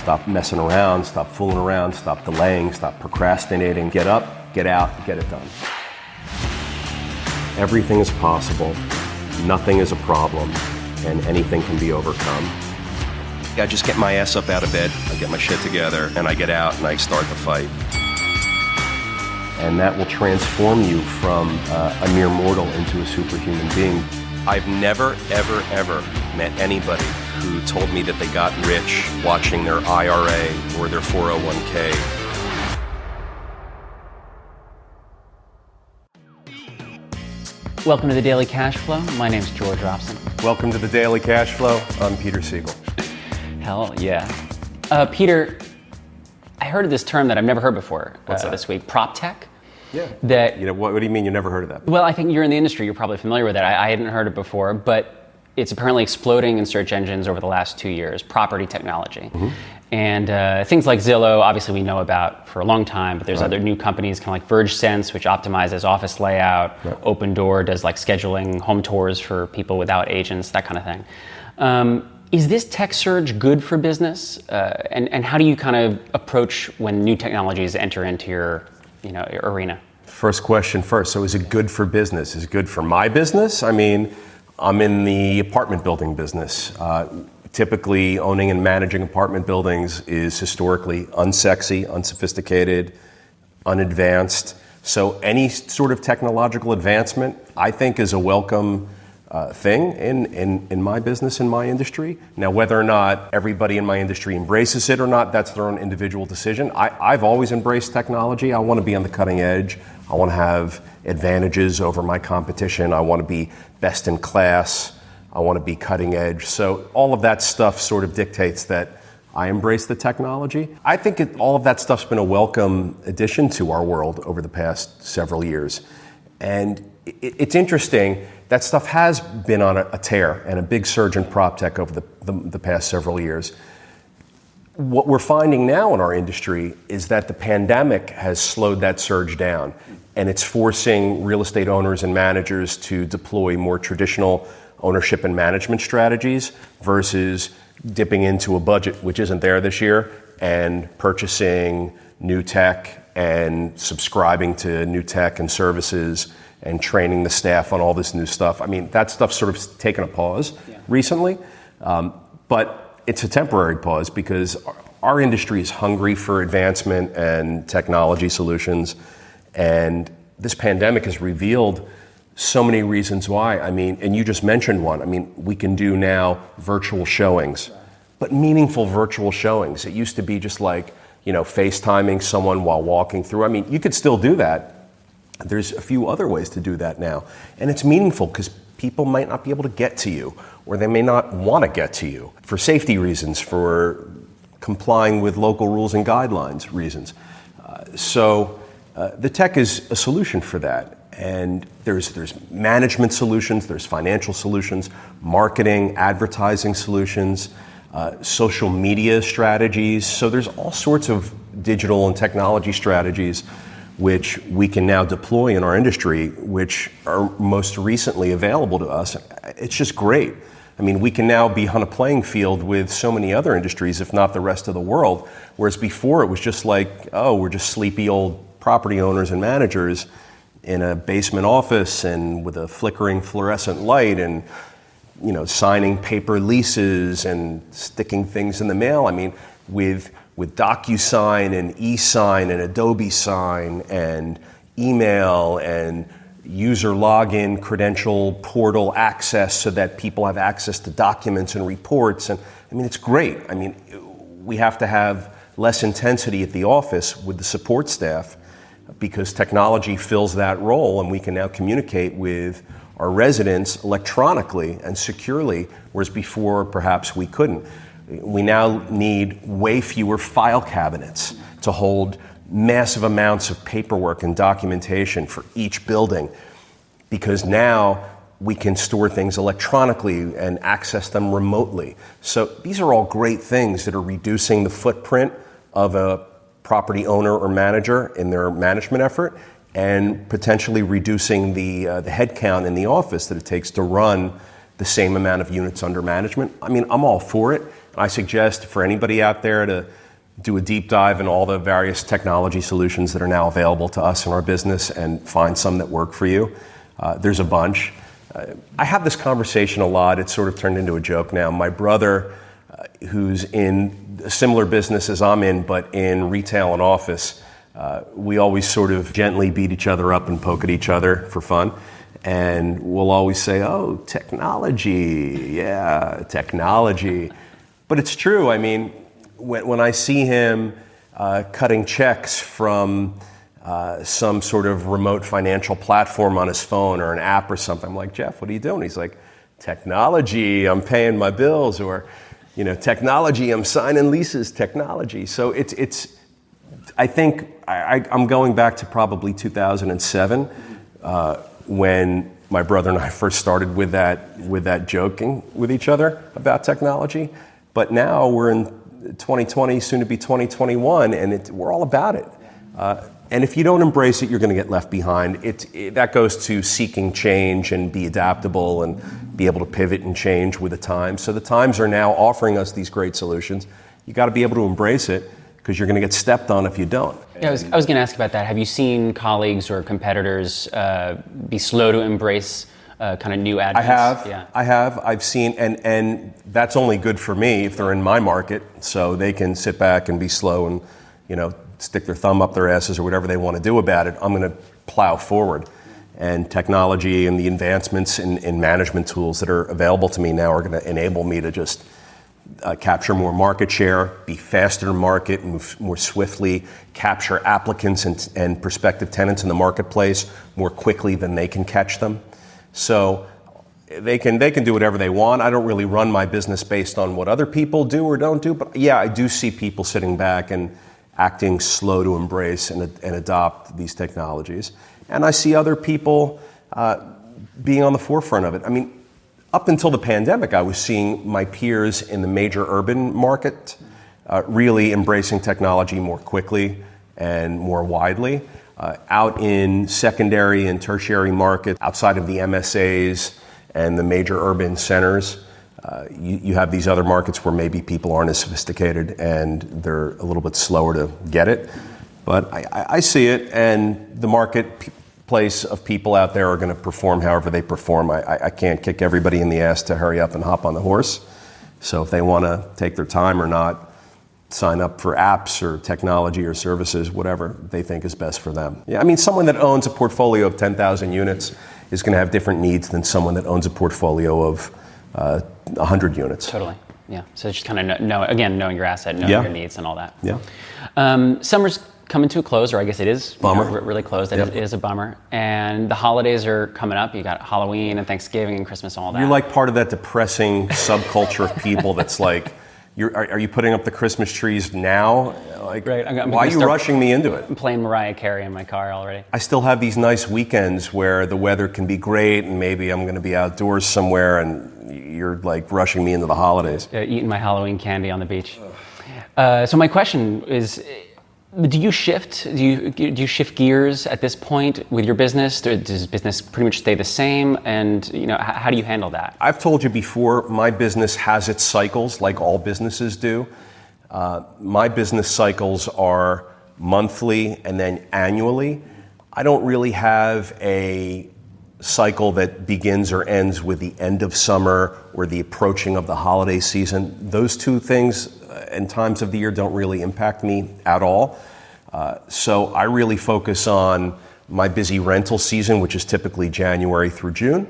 Stop messing around, stop fooling around, stop delaying, stop procrastinating. Get up, get out, get it done. Everything is possible, nothing is a problem, and anything can be overcome. I just get my ass up out of bed, I get my shit together, and I get out and I start the fight. And that will transform you from a mere mortal into a superhuman being. I've never, ever, ever met anybody who told me that they got rich watching their IRA or their 401k. Welcome to the Daily Cash Flow. My name's George Robson. Welcome to the Daily Cash Flow. I'm Peter Siegel. Hell yeah. Peter, I heard of this term that I've never heard before this week, PropTech. Yeah. That, what do you mean you never heard of that? Well, I think you're in the industry. You're probably familiar with it. I hadn't heard it before, but it's apparently exploding in search engines over the last 2 years, property technology. Mm-hmm. And things like Zillow, obviously we know about for a long time, but there's other new companies kind of like VergeSense, which optimizes office layout. Right. Open Door does like scheduling home tours for people without agents, that kind of thing. Is this tech surge good for business? And how do you kind of approach when new technologies enter into your arena? First question first. So is it good for business? Is it good for my business? I mean, I'm in the apartment building business. Typically, owning and managing apartment buildings is historically unsexy, unsophisticated, unadvanced. So any sort of technological advancement, I think, is a welcome thing in my business, in my industry. Now, whether or not everybody in my industry embraces it or not, that's their own individual decision. I've always embraced technology. I want to be on the cutting edge. I want to have advantages over my competition. I want to be best in class. I want to be cutting edge. So all of that stuff sort of dictates that I embrace the technology. I think all of that stuff's been a welcome addition to our world over the past several years. And it's interesting, that stuff has been on a tear and a big surge in PropTech over the past several years. What we're finding now in our industry is that the pandemic has slowed that surge down, and it's forcing real estate owners and managers to deploy more traditional ownership and management strategies versus dipping into a budget which isn't there this year and purchasing new tech and subscribing to new tech and services and training the staff on all this new stuff. I mean, that stuff's sort of taken a pause recently, but it's a temporary pause because our industry is hungry for advancement and technology solutions, and this pandemic has revealed so many reasons why. I mean, and you just mentioned one. I mean, we can do now virtual showings, but meaningful virtual showings. It used to be just like, FaceTiming someone while walking through. I mean, you could still do that. There's a few other ways to do that now. And it's meaningful because people might not be able to get to you, or they may not want to get to you for safety reasons, for complying with local rules and guidelines reasons. So the tech is a solution for that. And there's management solutions, there's financial solutions, marketing, advertising solutions, social media strategies. So there's all sorts of digital and technology strategies which we can now deploy in our industry, which are most recently available to us. It's just great. I mean, we can now be on a playing field with so many other industries, if not the rest of the world, whereas before it was just like, we're just sleepy old property owners and managers in a basement office and with a flickering fluorescent light and, signing paper leases and sticking things in the mail. I mean, with DocuSign and eSign and Adobe Sign and email and user login, credential portal access so that people have access to documents and reports. And I mean, it's great. I mean, we have to have less intensity at the office with the support staff because technology fills that role, and we can now communicate with our residents electronically and securely, whereas before perhaps we couldn't. We now need way fewer file cabinets to hold massive amounts of paperwork and documentation for each building, because now we can store things electronically and access them remotely. So these are all great things that are reducing the footprint of a property owner or manager in their management effort and potentially reducing the head count in the office that it takes to run the same amount of units under management. I mean, I'm all for it. I suggest for anybody out there to do a deep dive in all the various technology solutions that are now available to us in our business and find some that work for you. There's a bunch. I have this conversation a lot. It's sort of turned into a joke now. My brother, who's in a similar business as I'm in, but in retail and office, we always sort of gently beat each other up and poke at each other for fun. And we'll always say, oh, technology, yeah, technology. But it's true. I mean, when I see him cutting checks from some sort of remote financial platform on his phone or an app or something, I'm like, Jeff, what are you doing? He's like, technology, I'm paying my bills, or, technology, I'm signing leases, technology. So it's I think I'm going back to probably 2007 when my brother and I first started with that joking with each other about technology. But now we're in 2020, soon to be 2021, and we're all about it. And if you don't embrace it, you're going to get left behind. That goes to seeking change and be adaptable and be able to pivot and change with the times. So the times are now offering us these great solutions. You got to be able to embrace it, because you're going to get stepped on if you don't. Yeah, I was going to ask about that. Have you seen colleagues or competitors be slow to embrace kind of new advents? I have. I've seen, and that's only good for me if they're in my market, so they can sit back and be slow and, stick their thumb up their asses or whatever they want to do about it. I'm going to plow forward. And technology and the advancements in management tools that are available to me now are going to enable me to just capture more market share, be faster to market, move more swiftly, capture applicants and prospective tenants in the marketplace more quickly than they can catch them. So they can do whatever they want. I don't really run my business based on what other people do or don't do, but yeah, I do see people sitting back and acting slow to embrace and adopt these technologies. And I see other people being on the forefront of it. I mean, up until the pandemic, I was seeing my peers in the major urban market really embracing technology more quickly and more widely. Out in secondary and tertiary markets, outside of the MSAs and the major urban centers, you have these other markets where maybe people aren't as sophisticated and they're a little bit slower to get it. But I see it, and the marketplace of people out there are going to perform however they perform. I can't kick everybody in the ass to hurry up and hop on the horse. So if they want to take their time or not, sign up for apps or technology or services, whatever they think is best for them. Yeah, I mean, someone that owns a portfolio of 10,000 units is going to have different needs than someone that owns a portfolio of 100 units. Totally. Yeah. So just kind of knowing your asset, knowing your needs and all that. Yeah. Summer's coming to a close, or I guess it is bummer. Really close. Yep. It is a bummer. And the holidays are coming up. You got Halloween and Thanksgiving and Christmas and all that. You're like part of that depressing subculture of people that's like, are you putting up the Christmas trees now? Like, right. why are you rushing me into it? I'm playing Mariah Carey in my car already. I still have these nice weekends where the weather can be great and maybe I'm going to be outdoors somewhere, and you're like rushing me into the holidays. Eating my Halloween candy on the beach. So my question is, do you shift gears at this point with your business? Does business pretty much stay the same? And how do you handle that? I've told you before, my business has its cycles like all businesses do. My business cycles are monthly and then annually. I don't really have a cycle that begins or ends with the end of summer or the approaching of the holiday season. Those two things and times of the year don't really impact me at all. So I really focus on my busy rental season, which is typically January through June,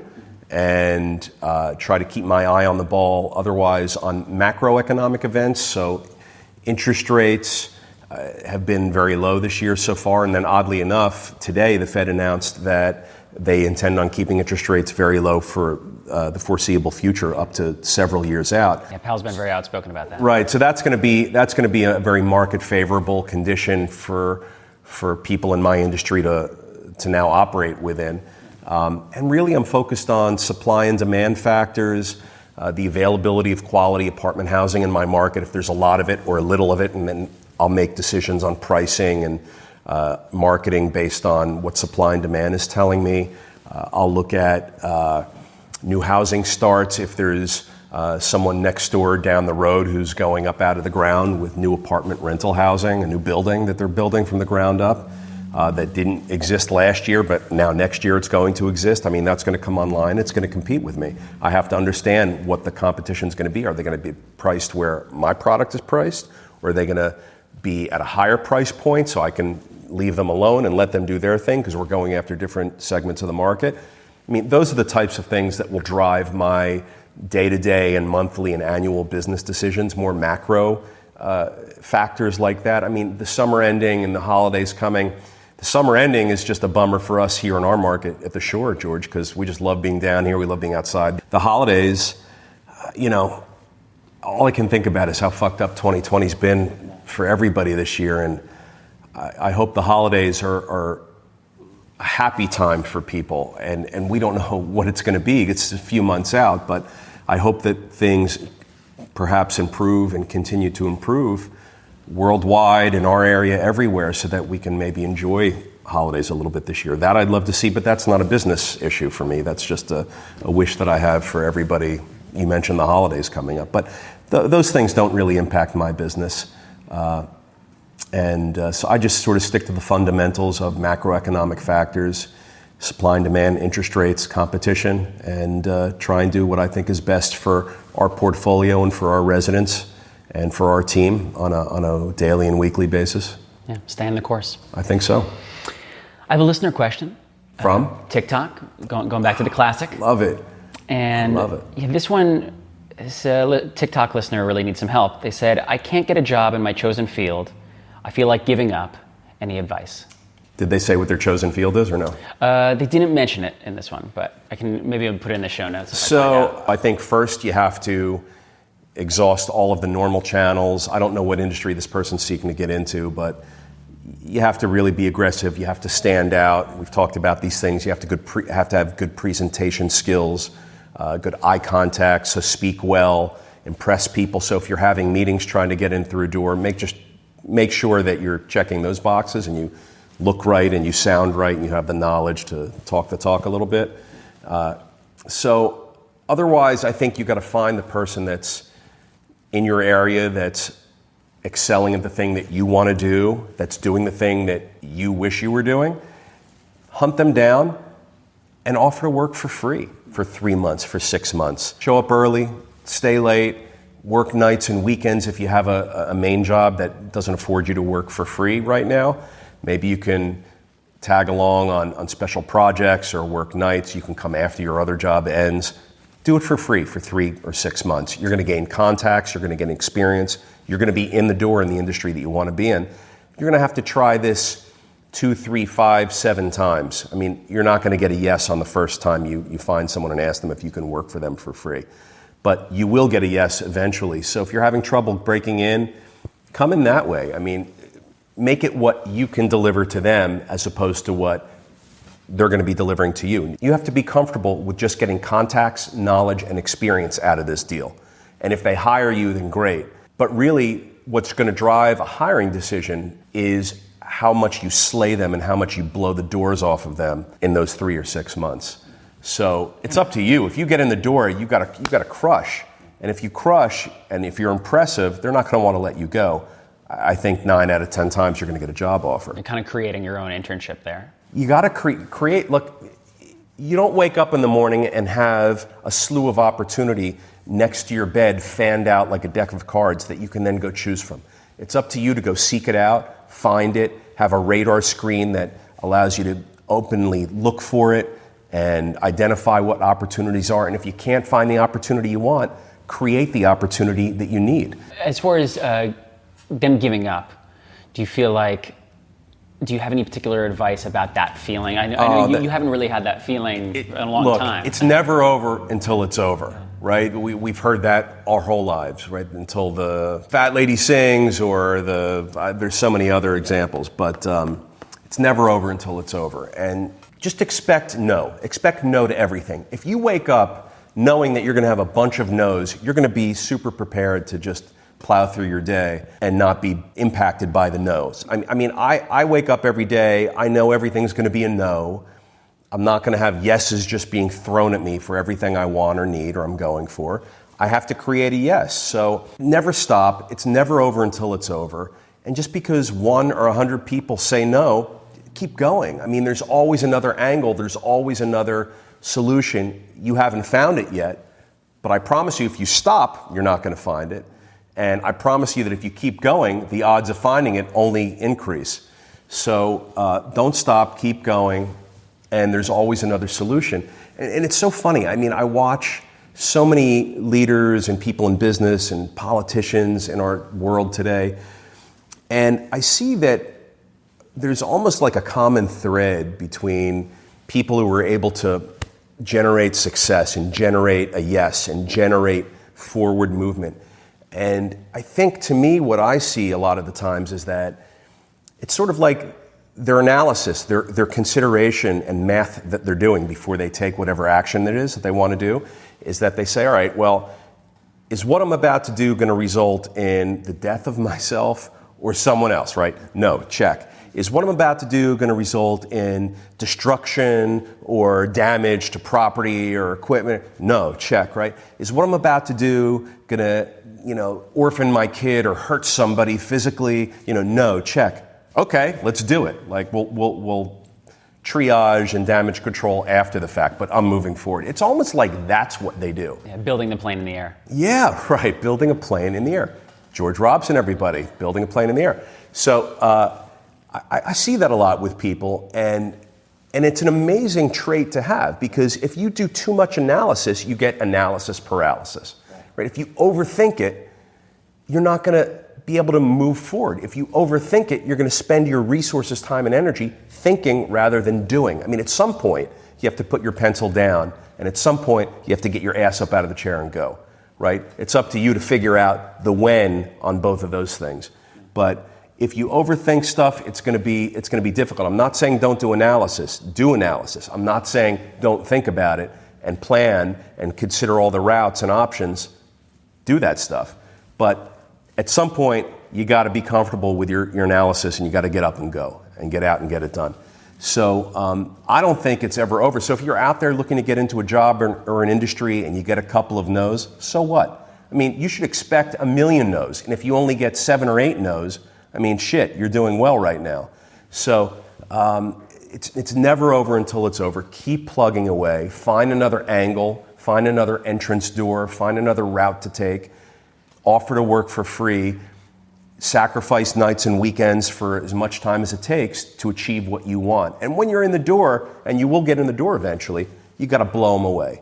and try to keep my eye on the ball otherwise on macroeconomic events. So interest rates have been very low this year so far, and then oddly enough, today the Fed announced that they intend on keeping interest rates very low for the foreseeable future, up to several years out. Yeah, Powell's been very outspoken about that. Right, so that's going to be a very market favorable condition for people in my industry to now operate within. And really, I'm focused on supply and demand factors, the availability of quality apartment housing in my market, if there's a lot of it or a little of it, and then I'll make decisions on pricing and marketing based on what supply and demand is telling me. I'll look at new housing starts, if there's someone next door down the road who's going up out of the ground with new apartment rental housing, a new building that they're building from the ground up that didn't exist last year, but now next year it's going to exist. I mean, that's going to come online. It's going to compete with me. I have to understand what the competition is going to be. Are they going to be priced where my product is priced? Or are they going to be at a higher price point so I can leave them alone and let them do their thing because we're going after different segments of the market? I mean, those are the types of things that will drive my day-to-day and monthly and annual business decisions, more macro factors like that. I mean, the summer ending and the holidays coming. The summer ending is just a bummer for us here in our market at the shore, George, because we just love being down here. We love being outside. The holidays, all I can think about is how fucked up 2020's been for everybody this year. And I hope the holidays are a happy time for people. And we don't know what it's going to be. It's a few months out, but I hope that things perhaps improve and continue to improve worldwide, in our area, everywhere, so that we can maybe enjoy holidays a little bit this year. That I'd love to see, but that's not a business issue for me. That's just a wish that I have for everybody. You mentioned the holidays coming up, but those things don't really impact my business. So I just sort of stick to the fundamentals of macroeconomic factors, supply and demand, interest rates, competition, and try and do what I think is best for our portfolio and for our residents and for our team on a daily and weekly basis. Yeah, stay on the course. I think so. I have a listener question. From? TikTok, going back to the classic. Love it. And love it. Yeah, this one, this TikTok listener really needs some help. They said, I can't get a job in my chosen field. I feel like giving up. Any advice? Did they say what their chosen field is or no? They didn't mention it in this one, but I can maybe put it in the show notes. So I think first you have to exhaust all of the normal channels. I don't know what industry this person's seeking to get into, but you have to really be aggressive. You have to stand out. We've talked about these things. You have to have good presentation skills, good eye contact, so speak well, impress people. So if you're having meetings trying to get in through a door, make sure that you're checking those boxes and you look right and you sound right and you have the knowledge to talk the talk a little bit. So otherwise, I think you've got to find the person that's in your area that's excelling at the thing that you want to do, that's doing the thing that you wish you were doing. Hunt them down and offer to work for free for 3 months, for 6 months. Show up early, stay late, work nights and weekends if you have a main job that doesn't afford you to work for free right now. Maybe you can tag along on special projects or work nights. You can come after your other job ends. Do it for free for 3 or 6 months. You're going to gain contacts. You're going to get experience. You're going to be in the door in the industry that you want to be in. You're going to have to try this 2, 3, 5, 7 times. I mean, you're not going to get a yes on the first time you find someone and ask them if you can work for them for free. But you will get a yes eventually. So if you're having trouble breaking in, come in that way. I mean, make it what you can deliver to them as opposed to what they're going to be delivering to you. You have to be comfortable with just getting contacts, knowledge, and experience out of this deal. And if they hire you, then great. But really, what's going to drive a hiring decision is how much you slay them and how much you blow the doors off of them in those 3 or 6 months. So it's up to you. If you get in the door, you got to crush. And if you crush, and if you're impressive, they're not going to want to let you go. I think 9 out of 10 times you're going to get a job offer. You're kind of creating your own internship there. You got to create. Look, you don't wake up in the morning and have a slew of opportunity next to your bed fanned out like a deck of cards that you can then go choose from. It's up to you to go seek it out, find it, have a radar screen that allows you to openly look for it and identify what opportunities are. And if you can't find the opportunity you want, create the opportunity that you need. As far as them giving up, do you have any particular advice about that feeling? I know you haven't really had that feeling in a long time. It's never over until it's over, right? We've heard that our whole lives, right? Until the fat lady sings or there's so many other examples, but it's never over until it's over. And just expect no to everything. If you wake up knowing that you're going to have a bunch of no's, you're going to be super prepared to just plow through your day and not be impacted by the no's. I mean, I wake up every day, I know everything's going to be a no. I'm not going to have yeses just being thrown at me for everything I want or need or I'm going for. I have to create a yes. So never stop. It's never over until it's over. And just because 1 or 100 people say no, keep going. I mean, there's always another angle. There's always another solution. You haven't found it yet, but I promise you, if you stop, you're not going to find it. And I promise you that if you keep going, the odds of finding it only increase. So don't stop, keep going, and there's always another solution. And it's so funny. I mean, I watch so many leaders and people in business and politicians in our world today, and I see that there's almost like a common thread between people who are able to generate success and generate a yes and generate forward movement. And I think, to me, what I see a lot of the times is that it's sort of like their analysis, their consideration and math that they're doing before they take whatever action it is that they want to do, is that they say, all right, well, is what I'm about to do going to result in the death of myself or someone else, right? No, check. Is what I'm about to do going to result in destruction or damage to property or equipment? No, check, right? Is what I'm about to do going to, orphan my kid or hurt somebody physically? No, check. Okay, let's do it. Like we'll triage and damage control after the fact, but I'm moving forward. It's almost like that's what they do. Yeah, building the plane in the air. Yeah, right. Building a plane in the air. George Robson, everybody, building a plane in the air. So I see that a lot with people, and it's an amazing trait to have, because if you do too much analysis, you get analysis paralysis. Right? If you overthink it, you're not going to be able to move forward. If you overthink it, you're going to spend your resources, time, and energy thinking rather than doing. I mean, at some point, you have to put your pencil down, and at some point, you have to get your ass up out of the chair and go. Right? It's up to you to figure out the when on both of those things. But if you overthink stuff, it's going to be difficult. I'm not saying don't do analysis. Do analysis. I'm not saying don't think about it and plan and consider all the routes and options. Do that stuff. But at some point, you got to be comfortable with your analysis, and you got to get up and go and get out and get it done. So I don't think it's ever over. So if you're out there looking to get into a job or an industry and you get a couple of no's, so what? I mean, you should expect 1 million no's. And if you only get 7 or 8 no's, I mean, shit, you're doing well right now. So it's never over until it's over. Keep plugging away. Find another angle. Find another entrance door. Find another route to take. Offer to work for free. Sacrifice nights and weekends for as much time as it takes to achieve what you want. And when you're in the door, and you will get in the door eventually, you got to blow them away.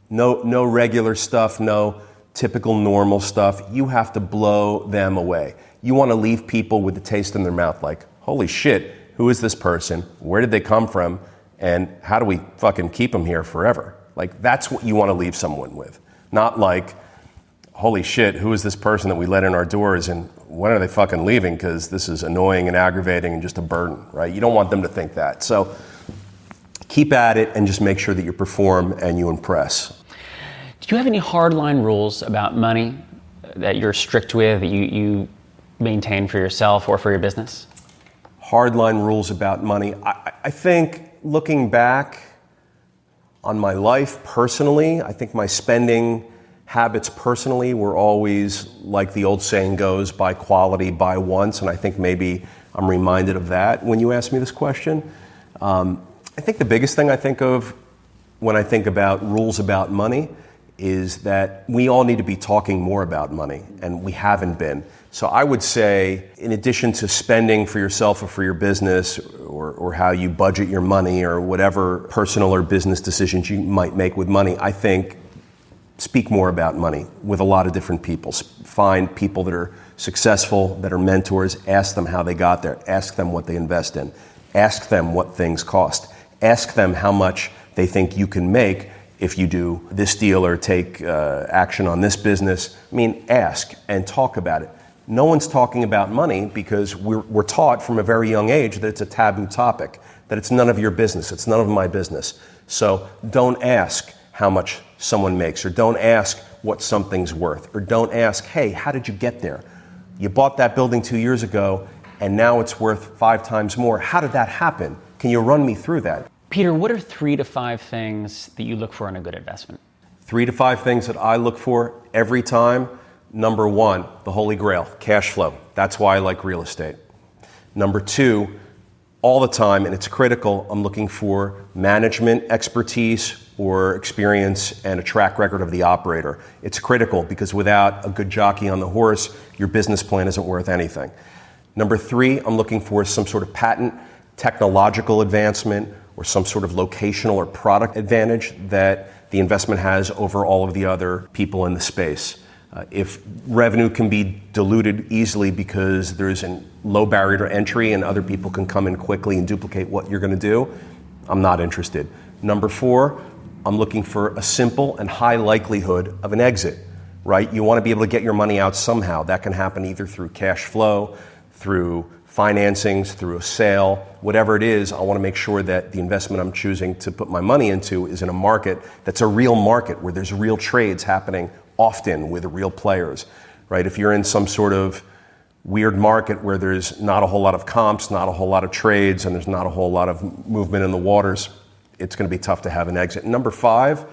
No regular stuff, no typical normal stuff. You have to blow them away. You want to leave people with the taste in their mouth like, holy shit, who is this person? Where did they come from? And how do we fucking keep them here forever? Like, that's what you want to leave someone with. Not like, holy shit, who is this person that we let in our doors, and when are they fucking leaving because this is annoying and aggravating and just a burden, right? You don't want them to think that. So keep at it and just make sure that you perform and you impress. Do you have any hardline rules about money that you're strict with, that you maintain for yourself or for your business? Hardline rules about money. I think, looking back on my life personally, I think my spending habits personally were always, like the old saying goes, buy quality, buy once, and I think maybe I'm reminded of that when you ask me this question. I think the biggest thing I think of when I think about rules about money is that we all need to be talking more about money, and we haven't been. So I would say, in addition to spending for yourself or for your business, or how you budget your money, or whatever personal or business decisions you might make with money, I think speak more about money with a lot of different people. Find people that are successful, that are mentors. Ask them how they got there. Ask them what they invest in. Ask them what things cost. Ask them how much they think you can make if you do this deal or take action on this business. I mean, ask and talk about it. No one's talking about money because we're taught from a very young age that it's a taboo topic, that it's none of your business, it's none of my business. So don't ask how much someone makes, or don't ask what something's worth, or don't ask, hey, how did you get there? You bought that building 2 years ago and now it's worth 5 times more. How did that happen? Can you run me through that? Peter, what are 3 to 5 things that you look for in a good investment? 3 to 5 things that I look for every time. Number 1, the holy grail, cash flow. That's why I like real estate. Number 2, all the time, and it's critical, I'm looking for management expertise or experience and a track record of the operator. It's critical because without a good jockey on the horse, your business plan isn't worth anything. Number 3, I'm looking for some sort of patent, technological advancement, or some sort of locational or product advantage that the investment has over all of the other people in the space. If revenue can be diluted easily because there's a low barrier to entry and other people can come in quickly and duplicate what you're going to do, I'm not interested. Number 4, I'm looking for a simple and high likelihood of an exit, right? You want to be able to get your money out somehow. That can happen either through cash flow, through financings, through a sale, whatever it is. I want to make sure that the investment I'm choosing to put my money into is in a market that's a real market where there's real trades happening often with real players, right? If you're in some sort of weird market where there's not a whole lot of comps, not a whole lot of trades, and there's not a whole lot of movement in the waters, it's going to be tough to have an exit. Number 5,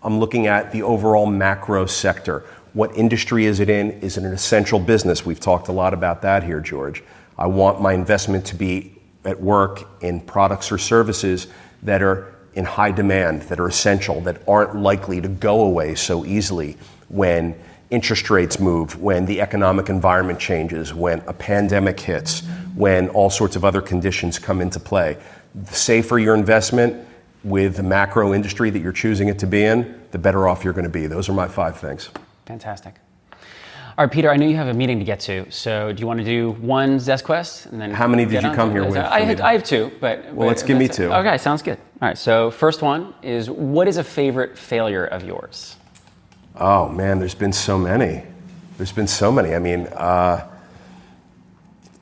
I'm looking at the overall macro sector. What industry is it in? Is it an essential business? We've talked a lot about that here, George. I want my investment to be at work in products or services that are in high demand, that are essential, that aren't likely to go away so easily when interest rates move, when the economic environment changes, when a pandemic hits, when all sorts of other conditions come into play. The safer your investment with the macro industry that you're choosing it to be in, the better off you're going to be. Those are my 5 things. Fantastic. All right, Peter, I know you have a meeting to get to, so do you want to do one ZestQuest? And then how many did you come here with? I have 2, but... Well, let's give me 2. Okay, sounds good. All right, so first one is, what is a favorite failure of yours? Oh, man, there's been so many. I mean,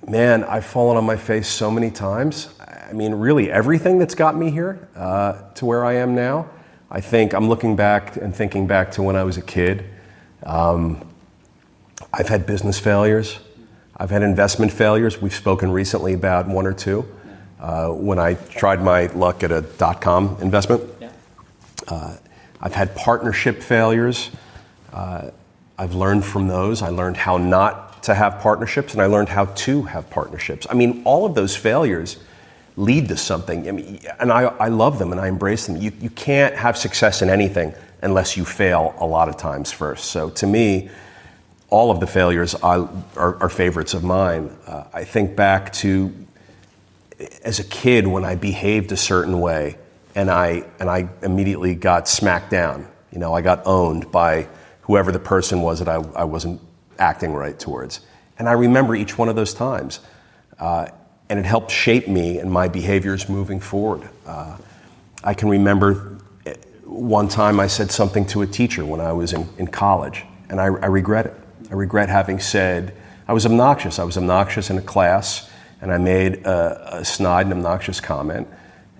man, I've fallen on my face so many times. I mean, really, everything that's got me here to where I am now. I think I'm looking back and thinking back to when I was a kid. I've had business failures. I've had investment failures. We've spoken recently about 1 or 2. When I tried my luck at a .com investment. I've had partnership failures. I've learned from those. I learned how not to have partnerships, and I learned how to have partnerships. I mean, all of those failures lead to something. I mean, and I love them and I embrace them. You can't have success in anything unless you fail a lot of times first. So to me, all of the failures are favorites of mine. I think back to as a kid when I behaved a certain way and I immediately got smacked down. You know, I got owned by whoever the person was that I wasn't acting right towards. And I remember each one of those times. And it helped shape me and my behaviors moving forward. I can remember one time I said something to a teacher when I was in college, and I regret it. I regret having said, I was obnoxious. I was obnoxious in a class, and I made a snide and obnoxious comment,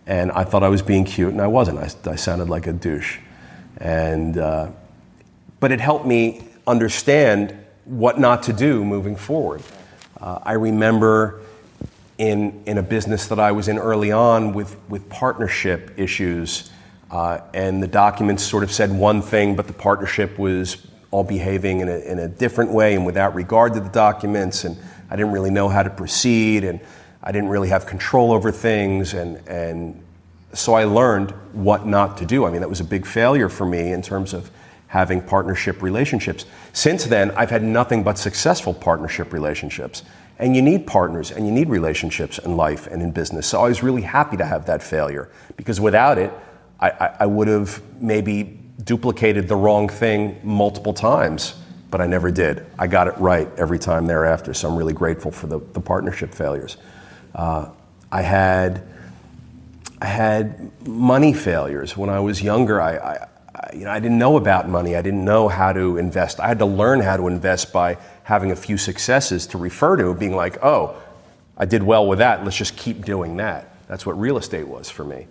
and I thought I was being cute, and I wasn't. I sounded like a douche. But it helped me understand what not to do moving forward. I remember in a business that I was in early on with partnership issues, and the documents sort of said one thing, but the partnership was all behaving in a different way and without regard to the documents, and I didn't really know how to proceed, and I didn't really have control over things, and so I learned what not to do. I mean, that was a big failure for me in terms of having partnership relationships. Since then, I've had nothing but successful partnership relationships. And you need partners and you need relationships in life and in business. So I was really happy to have that failure, because without it, I would have maybe duplicated the wrong thing multiple times, but I never did. I got it right every time thereafter. So I'm really grateful for the partnership failures. I had money failures when I was younger. I didn't know about money. I didn't know how to invest. I had to learn how to invest by having a few successes to refer to, being like, oh, I did well with that. Let's just keep doing that. That's what real estate was for me.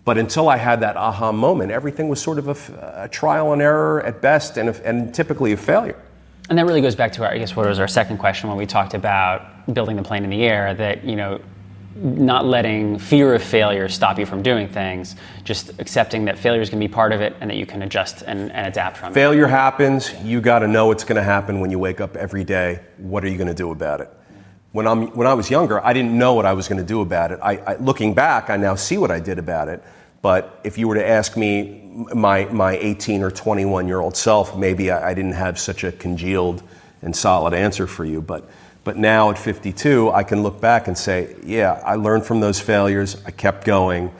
But until I had that aha moment, everything was sort of a trial and error at best, and typically a failure. And that really goes back to what was our second question when we talked about building the plane in the air, that, not letting fear of failure stop you from doing things, just accepting that failure is going to be part of it and that you can adjust and adapt from it. Failure happens. You got to know it's going to happen when you wake up every day. What are you going to do about it? When I was younger, I didn't know what I was going to do about it. Looking back, I now see what I did about it. But if you were to ask me, my 18 or 21-year-old self, maybe I didn't have such a congealed and solid answer for you. But now at 52, I can look back and say, yeah, I learned from those failures. I kept going.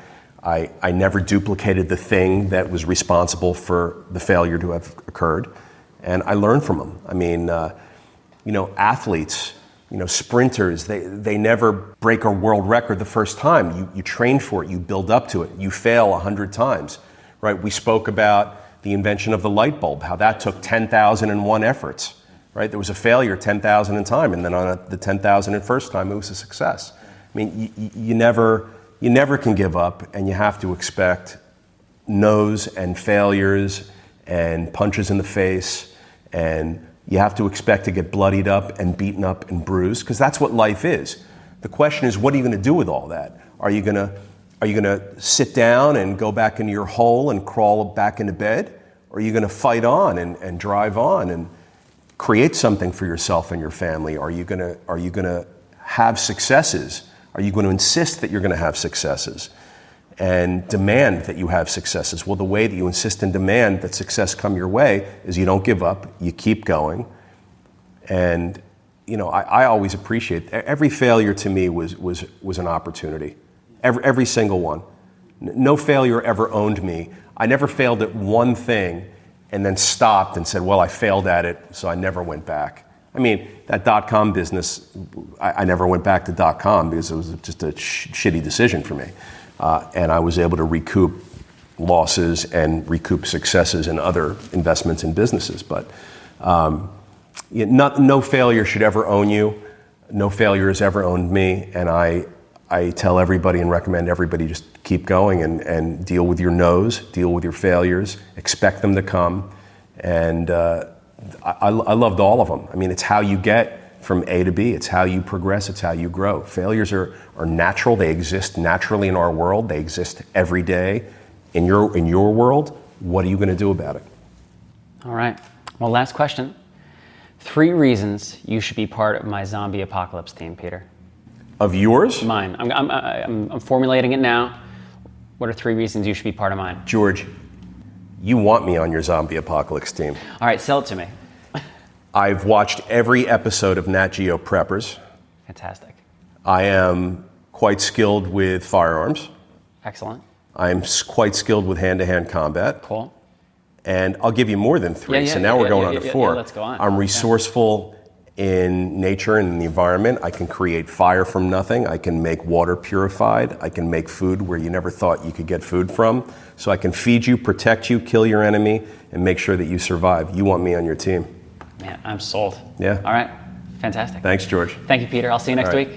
I never duplicated the thing that was responsible for the failure to have occurred. And I learned from them. I mean, athletes, sprinters, they never break a world record the first time. You train for it. You build up to it. You fail 100 times, right? We spoke about the invention of the light bulb, how that took 10,001 efforts. Right, there was a failure 10,000th time, and then on the 10,001st time, it was a success. I mean, you never can give up, and you have to expect no's and failures and punches in the face, and you have to expect to get bloodied up and beaten up and bruised, because that's what life is. The question is, what are you going to do with all that? Are you going to sit down and go back into your hole and crawl back into bed, or are you going to fight on and drive on and create something for yourself and your family? Are you going to have successes? Are you going to insist that you're going to have successes and demand that you have successes? Well, the way that you insist and demand that success come your way is you don't give up, you keep going. And I always appreciate every failure. To me was an opportunity. Every single one. No failure ever owned me. I never failed at one thing and then stopped and said, well, I failed at it, so I never went back. I mean, that .com business, I never went back to .com because it was just a shitty decision for me. And I was able to recoup losses and recoup successes in other investments in businesses. But no failure should ever own you. No failure has ever owned me. And I tell everybody and recommend everybody just keep going and deal with your no's, deal with your failures, expect them to come. And I loved all of them. I mean, it's how you get from A to B. It's how you progress. It's how you grow. Failures are natural. They exist naturally in our world. They exist every day in your world. What are you going to do about it? All right. Well, last question. 3 reasons you should be part of my zombie apocalypse team, Peter. Of yours? Mine. I'm formulating it now. What are 3 reasons you should be part of mine? George, you want me on your zombie apocalypse team. All right, sell it to me. I've watched every episode of Nat Geo Preppers. Fantastic. I am quite skilled with firearms. Excellent. I'm quite skilled with hand-to-hand combat. Cool. And I'll give you more than 3, so now we're going on to 4. Let's go on. I'm resourceful in nature and in the environment. I can create fire from nothing. I can make water purified. I can make food where you never thought you could get food from. So I can feed you, protect you, kill your enemy, and make sure that you survive. You want me on your team. Man, I'm sold. Yeah. All right. Fantastic. Thanks, George. Thank you, Peter. I'll see you next week.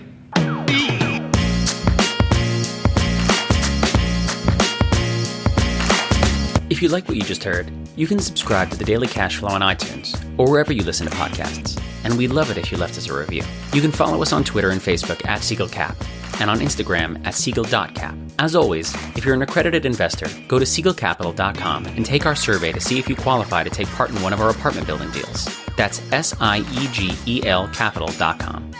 If you like what you just heard, you can subscribe to The Daily Cash Flow on iTunes or wherever you listen to podcasts. And we'd love it if you left us a review. You can follow us on Twitter and Facebook @SiegelCap and on Instagram @Siegel.cap. As always, if you're an accredited investor, go to SiegelCapital.com and take our survey to see if you qualify to take part in one of our apartment building deals. That's SIEGEL Capital.com.